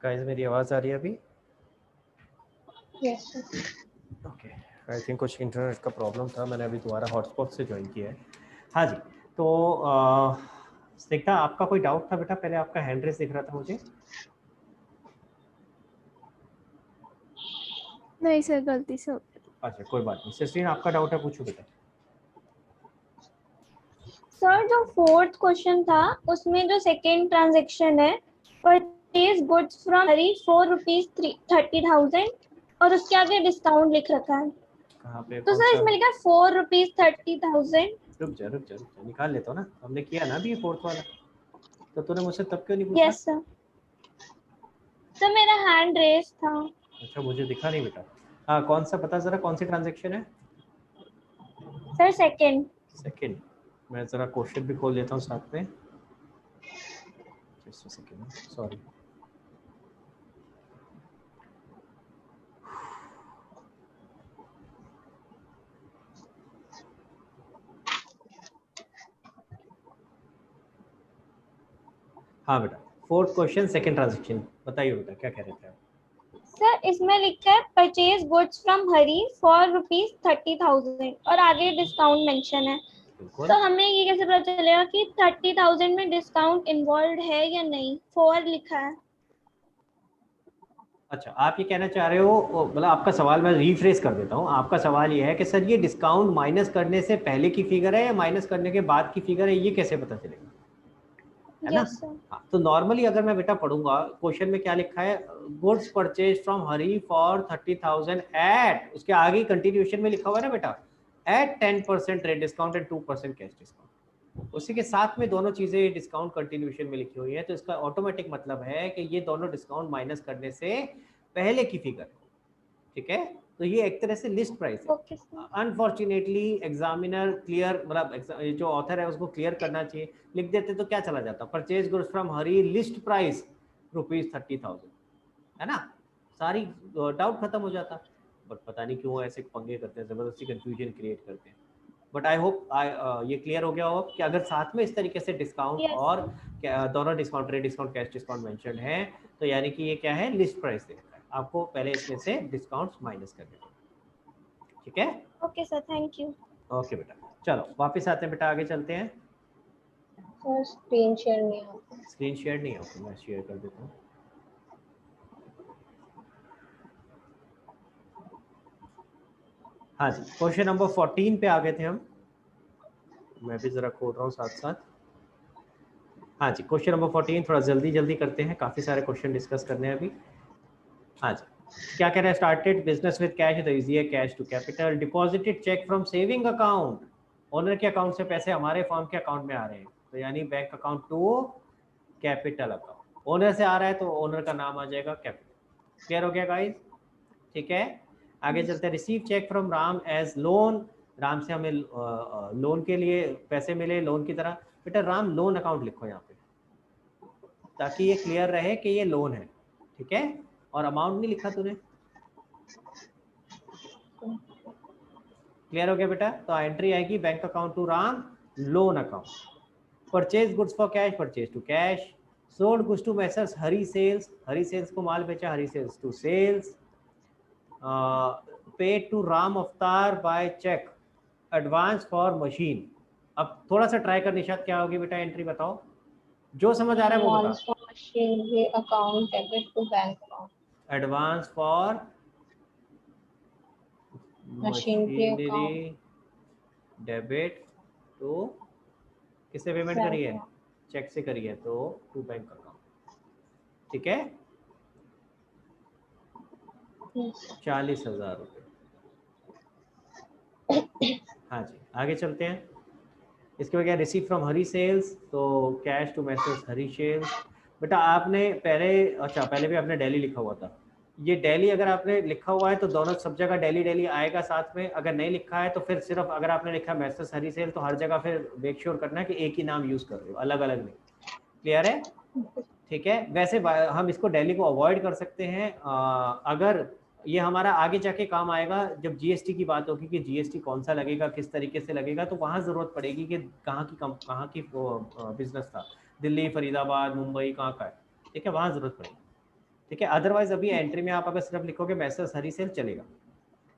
Guys मेरी आवाज़ आ रही है अभी? Yes sir. Okay, I think कुछ इंटरनेट का प्रॉब्लम था, मैंने अभी दोबारा हॉटस्पॉट से ज्वाइन किया है। हाँ जी, तो स्निग्धा आपका कोई डाउट था बेटा? पहले आपका हैंड रेस दिख रहा था मुझे। नहीं सर, गलती से हो गया। अच्छा कोई बात नहीं। सिस्टीन आपका डाउट है, पूछो बेटा। सर जो फोर्थ क्वेश्चन था उसमें जो सेकेंड ट्रांजेक्शन है, परचेज गुड्स फ्रॉम हरी ₹4,30,000 और उसके आगे डिस्काउंट लिख रखा है। कहाँ पे? तो कौन सर सा? इसमें लिखा है ₹4,30,000। रुक जा, निकाल लेता हूँ ना, हमने किया ना अभी फोर्थ वाला। तो तूने मुझसे तब क्यों नहीं पूछा? Yes sir. सर मेरा हैंड रेस था। अच्छा मुझे दिखा नहीं बेटा। हाँ कौन सा बता जरा, कौन सी ट्रांजेक्शन है? Sir second. सेकेंड। मैं जरा क्वेश्चन भी खोल लेता हूँ साथ में। Just a second, sorry. हाँ बेटा, फोर्थ क्वेश्चन सेकंड ट्रांजेक्शन, बताइए बेटा क्या कह रहे थे आप? सर इसमें लिखा है परचेज गुड्स फ्रॉम हरी ₹30,000 और आगे डिस्काउंट मेंशन है। बिल्कुल। तो हमें ये कैसे पता चलेगा कि 30,000 में डिस्काउंट इन्वॉल्व है या नहीं? 4 लिखा है। अच्छा आप ये कहना चाह रहे हो, मतलब आपका सवाल मैं रीफ्रेस कर देता हूँ। आपका सवाल ये है कि सर ये डिस्काउंट माइनस करने से पहले की फिगर है या माइनस करने के बाद की फिगर है, ये कैसे पता चलेगा, है ना? Yes sir. हाँ, तो नॉर्मली अगर मैं बेटा पढ़ूंगा, क्वेश्चन में क्या लिखा है? Goods purchase from Hari for 30,000 at, उसके आगे कंटिन्यूशन में लिखा हुआ है ना बेटा, at 10% rate discount and 2% cash discount. उसी के साथ में दोनों चीजें डिस्काउंट कंटिन्यूशन में लिखी हुई है, तो इसका ऑटोमेटिक मतलब है कि ये दोनों डिस्काउंट माइनस करने से पहले की फिगर, ठीक है? तो ये एक तरह से लिस्ट प्राइस है। Okay sir. Unfortunately examiner clear, मतलब जो ऑथर है उसको क्लियर करना चाहिए, लिख देते तो क्या चला जाता? Purchase goods from Hari list price ₹30,000, है ना? सारी डाउट खत्म हो जाता। बट पता नहीं क्यों ऐसे पंगे करते हैं, जबरदस्ती कंफ्यूजन क्रिएट करते हैं। बट आई होप ये क्लियर हो गया हो कि अगर साथ में इस तरीके से डिस्काउंट यस और सर। दोनों discount, rate discount, cash discount mention है, तो यानी कि ये क्या है? लिस्ट प्राइस दे रखा है आपको, पहले इसमें से डिस्काउंट्स माइनस करने पड़ेंगे, ठीक है? Okay sir, thank you. Okay बेटा, चलो वापस आते हैं बेटा, आगे चलते हैं। सर स्क्रीन शेयर नहीं होता। स्क्रीन शेयर नहीं होती, मैं शेयर कर देता हूँ। हाँ जी, क्वेश्चन नंबर 14 पे आ गए थे हम। मैं भी जरा खोल रहा हूँ साथ साथ। हाँ जी, क्वेश्चन नंबर 14 थोड़ा जल्दी जल्दी करते हैं, काफ़ी सारे क्वेश्चन डिस्कस करने हैं अभी। हाँ जी, क्या कह रहे हैं? स्टार्टेड बिजनेस विद कैश, तो इजी है, cash to capital. Deposited cheque from saving account, owner के अकाउंट से पैसे हमारे फर्म के अकाउंट में आ रहे हैं, तो यानी bank account to capital account. Owner से आ रहा है तो ओनर का नाम आ जाएगा कैपिटल। क्लियर हो गया गाइस? ठीक है, आगे चलते हैं। Receive cheque from Ram as loan, Ram से हमें लोन के लिए पैसे मिले, लोन की तरह। बेटा राम लोन अकाउंट लिखो यहाँ पे, ताकि ये क्लियर रहे कि ये लोन है, ठीक है? और अमाउंट नहीं लिखा तूने, क्लियर हो गया बेटा? तो एंट्री आएगी bank account to Ram, loan account. Purchase goods for cash, purchase to cash. Sold goods to messrs Hari sales, Hari sales को माल बेचा, Hari sales to sales. Paid to Ram Avatar by cheque, advance for machine. अब थोड़ा सा ट्राई कर निशात, क्या होगी बेटा एंट्री बताओ, जो समझ आ रहा है वो बता। Advance for machinery account debit to bank account. Advance for machinery machinery account debit to, किससे पेमेंट करी बैंक है? अकाउंट। चेक से करी है, तो टू बैंक अकाउंट, ठीक है? 40,000 रुपये। हाँ जी, आगे चलते हैं। इसके बाद क्या? रिसीव फ्रॉम हरी सेल्स, तो cash to messrs Hari sales. बेटा आपने पहले, अच्छा पहले भी आपने डेली लिखा हुआ था, ये डेली अगर आपने लिखा हुआ है तो दोनों सब जगह डेली डेली आएगा साथ में। अगर नहीं लिखा है तो फिर सिर्फ अगर आपने लिखा मैसेज हरी सेल, तो हर जगह फिर मेक श्योर करना है कि एक ही नाम यूज कर रहे हो, अलग अलग नहीं। क्लियर है? ठीक है, वैसे हम इसको डेली को अवॉइड कर सकते हैं, अगर ये हमारा आगे जाके काम आएगा जब जीएसटी की बात होगी कि जीएसटी कौन सा लगेगा, किस तरीके से लगेगा, तो वहाँ ज़रूरत पड़ेगी कि कहाँ की बिजनेस था, दिल्ली, फरीदाबाद, मुंबई, कहाँ का है, ठीक है? वहाँ ज़रूरत पड़ेगी, ठीक है। अदरवाइज अभी एंट्री में आप अगर सिर्फ लिखोगे मैसेज हरी सेल चलेगा।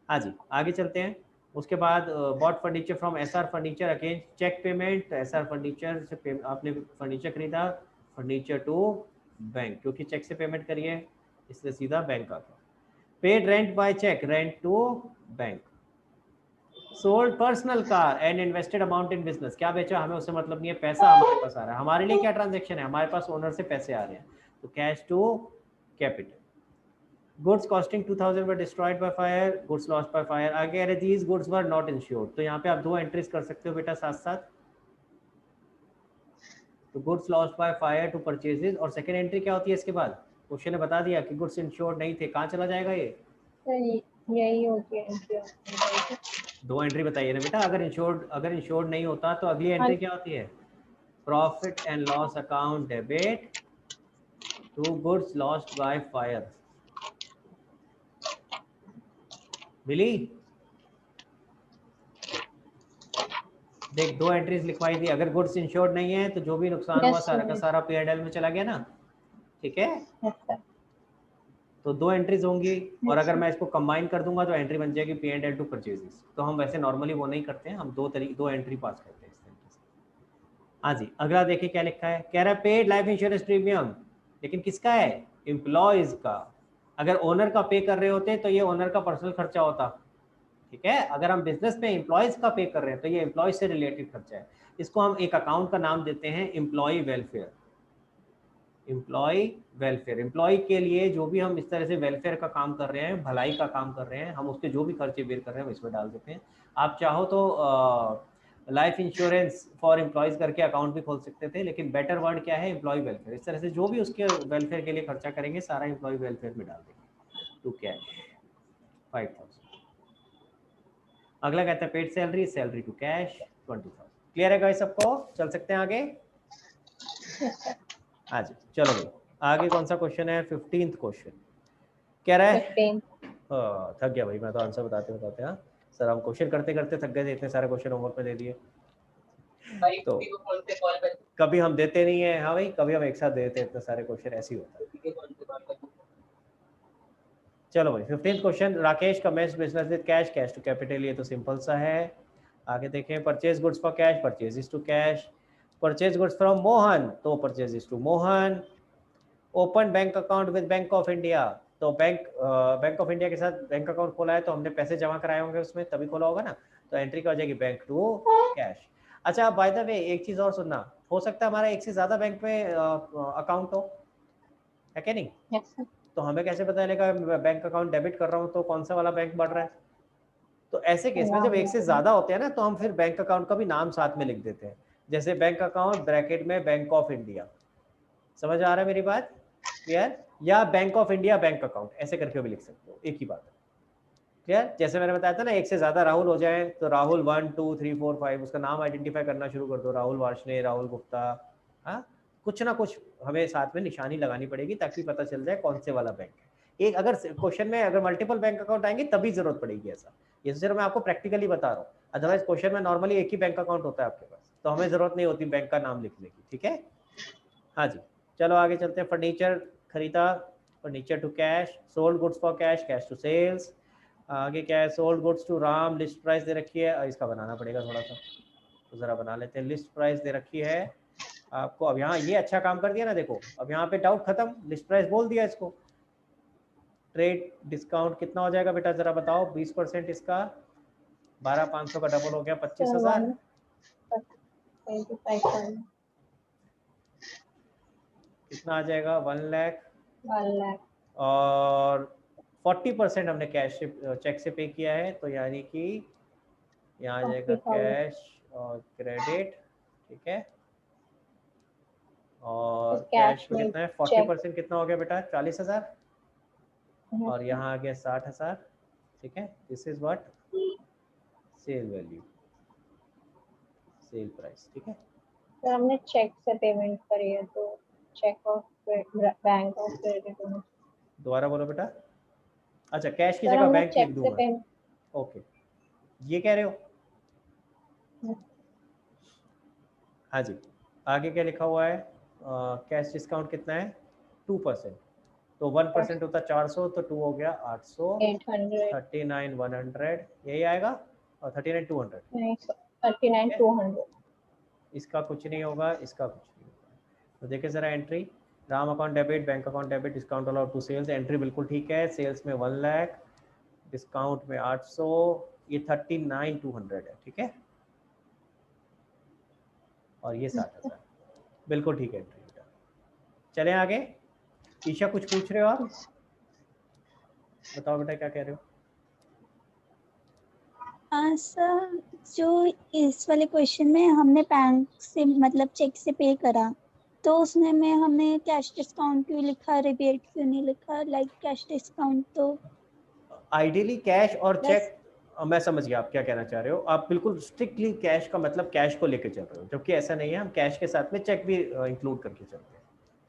हाँ जी, आगे चलते हैं। उसके बाद bought furniture from S R furniture against cheque payment. S R furniture से आपने फर्नीचर खरीदा, फर्नीचर टू बैंक, क्योंकि चेक से पेमेंट करी है इसलिए सीधा बैंक आ गया। Paid rent by cheque, rent to bank. Sold personal car and invested amount in business, क्या बेचा हमें उससे मतलब नहीं है, पैसा हमारे पास आ रहा है। हमारे लिए क्या ट्रांजेक्शन है, हमारे पास ओनर से पैसे आ रहे हैं, तो cash to capital. Goods costing 2000 were destroyed by fire, goods lost by fire. आगे अरे these goods were not insured, तो यहाँ पे आप दो एंट्रीज कर सकते हो बेटा साथ साथ। तो goods lost by fire to purchases, और सेकंड एंट्री क्या होती है इसके बाद, क्वेश्चन ने बता दिया कि गुड्स इंश्योर्ड नहीं थे, कहाँ चला जाएगा ये, यही होती है। दो एंट्री बताइए ना बेटा। अगर इंश्योर्ड नहीं होता तो अगली एंट्री क्या होती है, profit and loss account debit to goods lost by fire. मिली, देख दो एंट्रीज लिखवाई थी। अगर गुड्स इंश्योर्ड नहीं है तो जो भी नुकसान हुआ सारा का सारा P&L में चला गया ना, ठीक है। तो दो एंट्रीज होंगी, और अगर मैं इसको कंबाइन कर दूंगा तो एंट्री बन जाएगी P&L टू परचेजेस। तो हम वैसे नॉर्मली वो नहीं करते हैं, हम दो एंट्री पास करते हैं इस तरीके से। हाँ जी, अगला देखिए क्या लिखा है, कह रहा है पेड लाइफ इंश्योरेंस प्रीमियम, लेकिन किसका है, एम्प्लॉयज का। अगर ओनर का पे कर रहे होते तो ये ओनर का पर्सनल खर्चा होता, ठीक है। अगर हम बिजनेस में एम्प्लॉयज का पे कर रहे हैं तो ये एम्प्लॉयज से रिलेटेड खर्चा है। इसको हम एक अकाउंट का नाम देते हैं employee welfare. Employee welfare, employee के लिए जो भी हम इस तरह से वेलफेयर का काम कर रहे हैं, भलाई का काम कर रहे हैं, हम उसके जो भी खर्चे बेर कर रहे हैं हम इसमें डाल देते हैं। आप चाहो तो लाइफ इंश्योरेंस फॉर एम्प्लॉयज करके अकाउंट भी खोल सकते थे, लेकिन बेटर वर्ड क्या है, एम्प्लॉय वेलफेयर। इस तरह से जो भी उसके वेलफेयर के लिए खर्चा करेंगे सारा एम्प्लॉय वेलफेयर में डाल देंगे टू कैश 5000। अगला कहता है paid salary, salary to cash 20,000। Clear है गाइस सबको, चल सकते हैं आगे। हाँ जी चलो भाई, आगे कौन सा क्वेश्चन है, 15th क्वेश्चन कह रहा है, थक गया भाई मैं तो आंसर बताते बताते। हाँ सर, हम क्वेश्चन करते करते थक गए थे, इतने सारे क्वेश्चन होमवर्क में दे दिए। तो कभी हम देते नहीं है, हाँ भाई कभी हम एक साथ दे देते हैं, इतने सारे क्वेश्चन ऐसे ही होता है। चलो भाई 15th question, Rakesh commences business with cash, cash to capital, ये तो सिंपल सा है। आगे देखें, purchase goods for cash, purchase to cash. Purchase goods from Mohan, तो purchase to Mohan. Open bank account with Bank of India, तो बैंक ऑफ इंडिया के साथ बैंक अकाउंट खोला है तो हमने पैसे जमा कराए होंगे उसमें, तभी खोला होगा ना, तो एंट्री क्या हो जाएगी, बैंक टू कैश। अच्छा बाय द वे एक चीज और सुनना, हो सकता है हमारा एक से ज्यादा बैंक में अकाउंट हो, है क्या नहीं? yes, तो हमें कैसे पता चलेगा बैंक अकाउंट डेबिट कर रहा हूँ तो कौन सा वाला बैंक बढ़ रहा है? तो ऐसे केस में जब एक से ज्यादा होते हैं ना, तो हम फिर बैंक अकाउंट का भी नाम साथ में लिख देते हैं, जैसे बैंक अकाउंट ब्रैकेट में बैंक ऑफ इंडिया। समझ आ रहा है मेरी बात, क्लियर? या bank of India bank account, ऐसे करके भी लिख सकते हो, एक ही बात है, क्लियर? जैसे मैंने बताया था ना, एक से ज्यादा राहुल हो जाए तो राहुल 1 2 3 4 5, उसका नाम आइडेंटिफाई करना शुरू कर दो, राहुल वार्ष्णेय, राहुल गुप्ता। हाँ, कुछ ना कुछ हमें साथ में निशानी लगानी पड़ेगी ताकि पता चल जाए कौन से वाला बैंक है। एक अगर क्वेश्चन में अगर मल्टीपल बैंक अकाउंट आएंगे तभी जरूरत पड़ेगी ऐसा, ये सिर्फ मैं आपको प्रैक्टिकली बता रहा हूँ। अदरवाइज क्वेश्चन में नॉर्मली एक ही बैंक अकाउंट होता है आपके पास, तो हमें जरूरत नहीं होती बैंक का नाम लिखने की, ठीक है। हाँ जी चलो आगे चलते हैं। फर्नीचर खरीदा, furniture to cash. Sold goods for cash, cash to sales. आगे क्या है, sold goods to Ram, list price दे रखी है, इसका बनाना पड़ेगा थोड़ा सा, तो ज़रा बना लेते हैं। लिस्ट प्राइस दे रखी है आपको, अब यहाँ ये अच्छा काम कर दिया ना, देखो अब यहाँ पे डाउट खत्म, लिस्ट प्राइस बोल दिया इसको। ट्रेड डिस्काउंट कितना हो जाएगा बेटा ज़रा बताओ, 20% इसका, 12,500 का डबल हो गया 25,000, कितना आ जाएगा 1 लाख। और 40% हमने कैश से चेक से पे किया है, तो यानी कि यहाँ आ जाएगा कैश और क्रेडिट, ठीक है। और कैश में कितना है, 40% कितना हो गया बेटा 40,000, और यहाँ आ गया 60,000, ठीक है। This is what sale value, sale price, ठीक है। तो हमने चेक से पेमेंट करी है, तो cheque of bank of credit. दोबारा बोलो बेटा। अच्छा कैश की जगह बैंक लिख दूंगा, ओके ये कह रहे हो? हाँ जी, आगे क्या लिखा हुआ है, कैश डिस्काउंट कितना है 2%, तो 1% होता 400, तो 2 हो गया 800, 800, 39,100 यही आएगा, और 39,200 39,200। इसका कुछ नहीं होगा, इसका कुछ नहीं होगा। तो देखिए ज़रा entry, Ram account debit, bank account debit, discount allowed to sales, entry बिल्कुल ठीक है। सेल्स में 1 लाख, डिस्काउंट में 800, ये 39,200 है, ठीक है, और ये 60,000 बिल्कुल ठीक है एंट्री। चलें आगे। ईशा कुछ पूछ रहे हो आप? बताओ बेटा क्या कह रहे हो? सर जो इस वाले क्वेश्चन में हमने बैंक से मतलब चेक से पे करा, तो उसमें में हमने कैश डिस्काउंट क्यों लिखा, रिबेट क्यों नहीं लिखा? लाइक कैश डिस्काउंट तो आइडियली कैश और बस। चेक, मैं समझ गया आप क्या कहना चाह रहे हो। आप बिल्कुल स्ट्रिक्टली कैश का मतलब कैश को लेके चल रहे हो, जबकि ऐसा नहीं है, हम कैश के साथ में चेक भी इंक्लूड करके चलते हैं,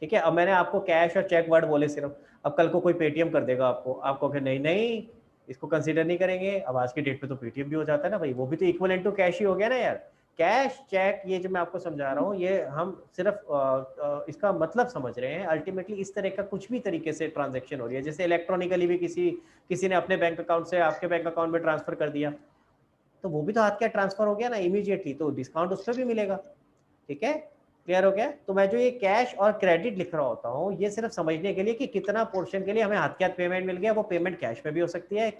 ठीक है। अब मैंने आपको कैश और चेक वर्ड बोले सिर्फ, अब कल को कोई पेटीएम कर देगा आपको कहे नहीं नहीं इसको कंसीडर नहीं करेंगे। अब आज की डेट में तो पेटीएम भी हो जाता है ना भाई, वो भी तो इक्विवेलेंट टू कैश ही हो गया ना यार। कैश चेक ये जो मैं आपको समझा रहा हूँ, ये हम सिर्फ इसका मतलब समझ रहे हैं। अल्टीमेटली इस तरह का कुछ भी तरीके से ट्रांजैक्शन हो रही है, जैसे इलेक्ट्रॉनिकली भी किसी ने अपने बैंक अकाउंट से आपके बैंक अकाउंट में ट्रांसफर कर दिया, तो वो भी तो हाथ क्या ट्रांसफर हो गया ना इमीडिएटली, तो डिस्काउंट उस पर भी मिलेगा, ठीक है। क्लियर हो गया? तो मैं जो ये कैश और क्रेडिट लिख रहा होता हूँ, ये सिर्फ समझने के लिए कि कितना पोर्शन के लिए हमें हाथ क्या पेमेंट मिल गया। वो पेमेंट कैश में भी हो सकती है,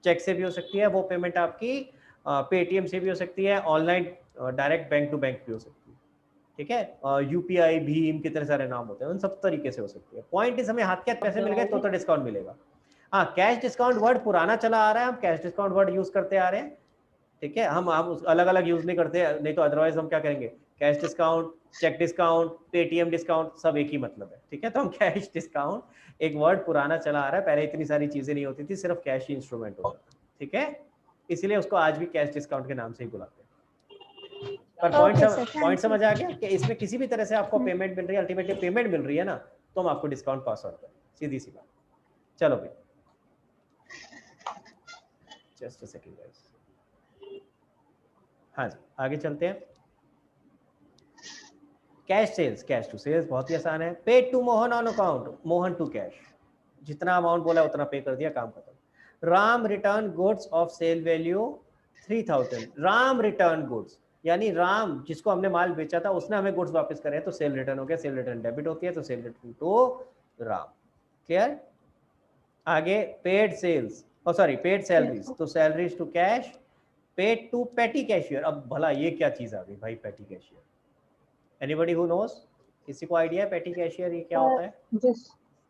चेक से भी हो सकती है, वो पेमेंट आपकी पेटीएम से भी हो सकती है, online direct bank to bank भी हो सकती है, ठीक है। यूपीआई, भीम, कितने सारे नाम होते हैं, उन सब तरीके से हो सकती है। पॉइंट इस हमें हाथ क्या पैसे मिल गए तो डिस्काउंट मिलेगा। हाँ, कैश डिस्काउंट वर्ड पुराना चला आ रहा है, हम कैश डिस्काउंट वर्ड यूज करते आ रहे हैं, ठीक है। हम अलग अलग यूज नहीं करते, नहीं तो अदरवाइज हम क्या करेंगे, cash discount, cheque discount, Paytm discount, सब एक ही मतलब है, ठीक है। तो हम कैश डिस्काउंट एक वर्ड पुराना चला आ रहा है, पहले इतनी सारी चीजें नहीं होती थी, सिर्फ कैश ही इंस्ट्रूमेंट होता था, ठीक है। इसलिए उसको आज भी कैश डिस्काउंट के नाम से ही बुलाते हैं। पर okay sir, point thank you. समझ आ गया कि इसमें किसी भी तरह से आपको पेमेंट मिल रही है, अल्टीमेटली पेमेंट मिल रही है ना, तो हम आपको डिस्काउंट पास आउट करें, सीधी सी बात। चलो भाई, जस्ट अ सेकंड गाइस। हाँ जी, आगे चलते हैं। Cash sales, cash to sales बहुत ही आसान है। Paid to Mohan on account, Mohan to cash, जितना अमाउंट बोला उतना पे कर दिया, काम खत्म। Ram return goods of sale value 3,000, Ram return goods, यानी राम जिसको हमने माल बेचा था उसने हमें गुड्स वापस करे, तो सेल रिटर्न हो गया। सेल रिटर्न डेबिट होती है, तो sale return to Ram. Clear? आगे paid sales, sorry paid salaries, तो salaries to cash. Paid to petty cashier, अब भला ये क्या चीज आ गई भाई पेटी कैशियर? Anybody who knows? किसी को आइडिया है पेटी कैशियर ये क्या होता है?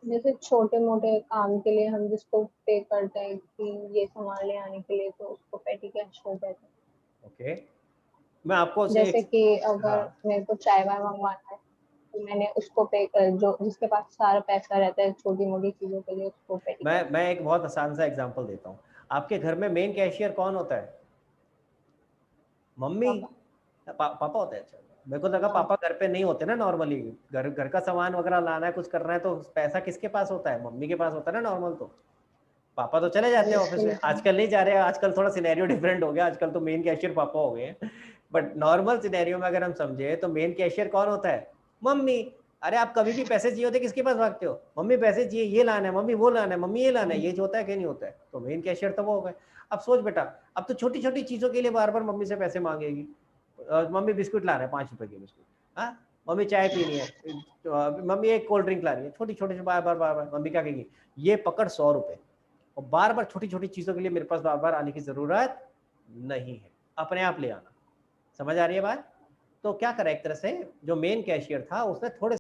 जैसे छोटे मोटे काम के लिए हम जिसको पे करते हैं कि ये सामान ले आने के लिए, तो उसको पेटी कैश कहते हैं। ओके, मैं आपको से जैसे कि अगर हाँ मेरे को चाय वाय मंगवाना है, तो मैंने उसको पे कर, जो जिसके पास सारा पैसा रहता है छोटी मोटी चीजों के लिए, उसको पेटी कैश। मैं एक बहुत आसान सा एग्जांपल देता हूँ। आपके घर में मेन कैशियर कौन होता है? मम्मी? पापा। पापा होता है? अच्छा, मेरे को लगा हाँ, पापा घर पे नहीं होते ना नॉर्मली, घर का सामान वगैरह लाना है, कुछ करना है, तो पैसा किसके पास होता है? मम्मी के पास होता है ना नॉर्मल। तो पापा तो चले जाते हैं ऑफिस में, आजकल नहीं जा रहे हैं, आजकल थोड़ा सिनेरियो डिफरेंट हो गया, आजकल तो मेन कैशियर पापा हो गए हैं। बट नॉर्मल सिनेरियो में अगर हम समझे तो मेन कैशियर कौन होता है? मम्मी। अरे आप कभी भी पैसे चाहिए होते किसके पास भागते हो? मम्मी पैसे चाहिए, ये लाना है मम्मी, वो लाना है मम्मी, ये लाना है, ये जो होता है कि नहीं होता है? तो मेन कैशियर तो वो हो गए। अब सोच बेटा, अब तो छोटी छोटी चीजों के लिए बार बार मम्मी से पैसे मांगेगी। मम्मी बिस्कुट ला रहे हैं 5 रुपए के बिस्कुट, हाँ मम्मी चाय पीनी है, तो मम्मी एक कोल्ड ड्रिंक ला रही है, छोटी छोटी बार बार मम्मी क्या कहेगी, ये पकड़ 100 रुपए। और बार बार छोटी छोटी चीजों के लिए मेरे पास बार बार आने की जरूरत नहीं है, अपने आप ले आना। समझ आ रही है बात? तो क्या करा, एक तरह से जो मेन कैशियर था उसने थोड़े